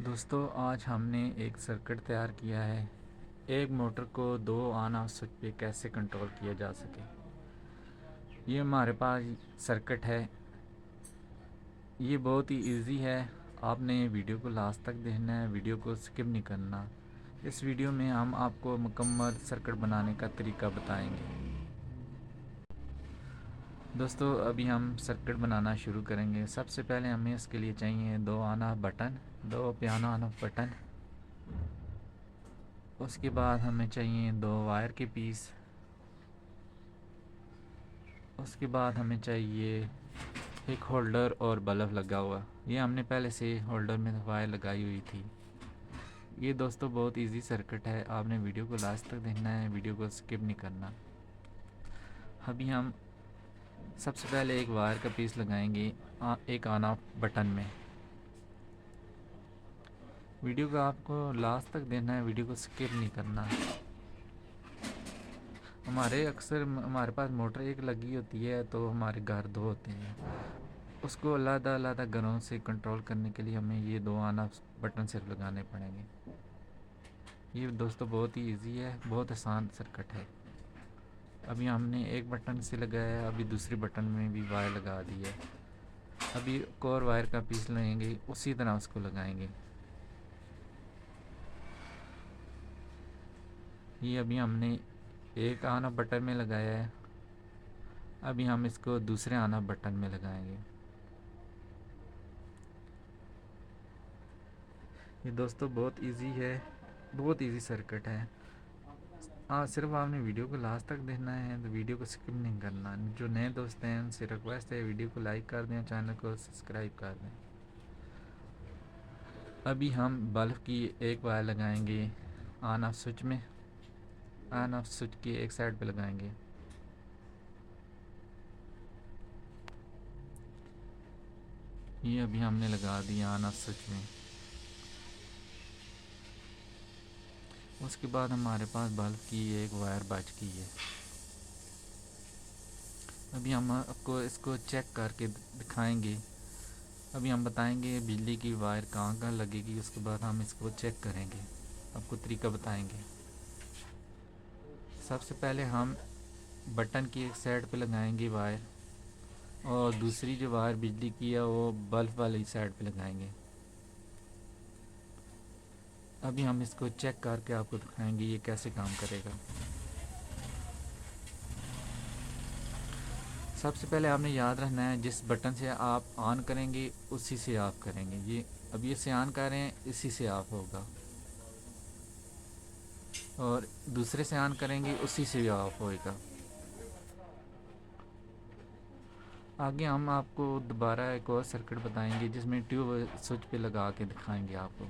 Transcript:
دوستو آج ہم نے ایک سرکٹ تیار کیا ہے ایک موٹر کو دو آن آف سوئچ پہ کیسے کنٹرول کیا جا سکے۔ یہ ہمارے پاس سرکٹ ہے، یہ بہت ہی ایزی ہے۔ آپ نے ویڈیو کو لاسٹ تک دیکھنا ہے، ویڈیو کو سکپ نہیں کرنا۔ اس ویڈیو میں ہم آپ کو مکمل سرکٹ بنانے کا طریقہ بتائیں گے۔ دوستو ابھی ہم سرکٹ بنانا شروع کریں گے۔ سب سے پہلے ہمیں اس کے لیے چاہیے دو آن آف بٹن، دو پیانو آن آف بٹن۔ اس کے بعد ہمیں چاہیے دو وائر کے پیس۔ اس کے بعد ہمیں چاہیے ایک ہولڈر اور بلب لگا ہوا۔ یہ ہم نے پہلے سے ہولڈر میں وائر لگائی ہوئی تھی۔ یہ دوستو بہت ایزی سرکٹ ہے، آپ نے ویڈیو کو لاسٹ تک دیکھنا ہے، ویڈیو کو سکپ نہیں کرنا۔ ابھی ہم سب سے پہلے ایک وائر کا پیس لگائیں گے ایک آن آف بٹن میں۔ ویڈیو کو آپ کو لاسٹ تک دیکھنا ہے، ویڈیو کو سکپ نہیں کرنا۔ ہمارے پاس موٹر ایک لگی ہوتی ہے تو ہمارے گھر دو ہوتے ہیں، اس کو علیحدہ علیحدہ گھروں سے کنٹرول کرنے کے لیے ہمیں یہ دو آن آف بٹن صرف لگانے پڑیں گے۔ یہ دوستو بہت ہی ایزی ہے، بہت آسان سرکٹ ہے۔ ابھی ہم نے ایک بٹن سے لگایا ہے، ابھی دوسری بٹن میں بھی وائر لگا دی ہے۔ ابھی ایک اور وائر کا پیس لیں گے، اسی طرح اس کو لگائیں گے۔ یہ ابھی ہم نے ایک آن آف بٹن میں لگایا ہے، ابھی ہم اس کو دوسرے آن آف بٹن میں لگائیں گے۔ یہ دوستو بہت ایزی ہے، بہت ایزی سرکٹ ہے۔ صرف آپ نے ویڈیو کو لاسٹ تک دیکھنا ہے، تو ویڈیو کو سکپ نہیں کرنا۔ جو نئے دوست ہیں ان سے ریکویسٹ ہے ویڈیو کو لائک کر دیں، چینل کو سبسکرائب کر دیں۔ ابھی ہم بلب کی ایک وائر لگائیں گے آن آف سوئچ میں، آن آف سوئچ کی ایک سائڈ پہ لگائیں گے۔ یہ ابھی ہم نے لگا دیا آن آف سوئچ میں۔ اس کے بعد ہمارے پاس بلب کی ایک وائر بچ گئی ہے۔ ابھی ہم آپ کو اس کو چیک کر کے دکھائیں گے۔ ابھی ہم بتائیں گے بجلی کی وائر کہاں کہاں لگے گی، اس کے بعد ہم اس کو چیک کریں گے، آپ کو طریقہ بتائیں گے۔ سب سے پہلے ہم بٹن کی ایک سائڈ پہ لگائیں گے وائر، اور دوسری جو وائر بجلی کی ہے وہ بلب والی سائڈ پہ لگائیں گے۔ ابھی ہم اس کو چیک کر کے آپ کو دکھائیں گے یہ کیسے کام کرے گا۔ سب سے پہلے آپ نے یاد رکھنا ہے جس بٹن سے آپ آن کریں گے اسی سے آف کریں گے۔ یہ اب یہ سے آن کر رہے ہیں، اسی سے آف ہوگا، اور دوسرے سے آن کریں گے اسی سے آف ہوئے گا۔ آگے ہم آپ کو دوبارہ ایک اور سرکٹ بتائیں گے جس میں ٹیوب سوئچ پہ لگا کے دکھائیں گے آپ کو۔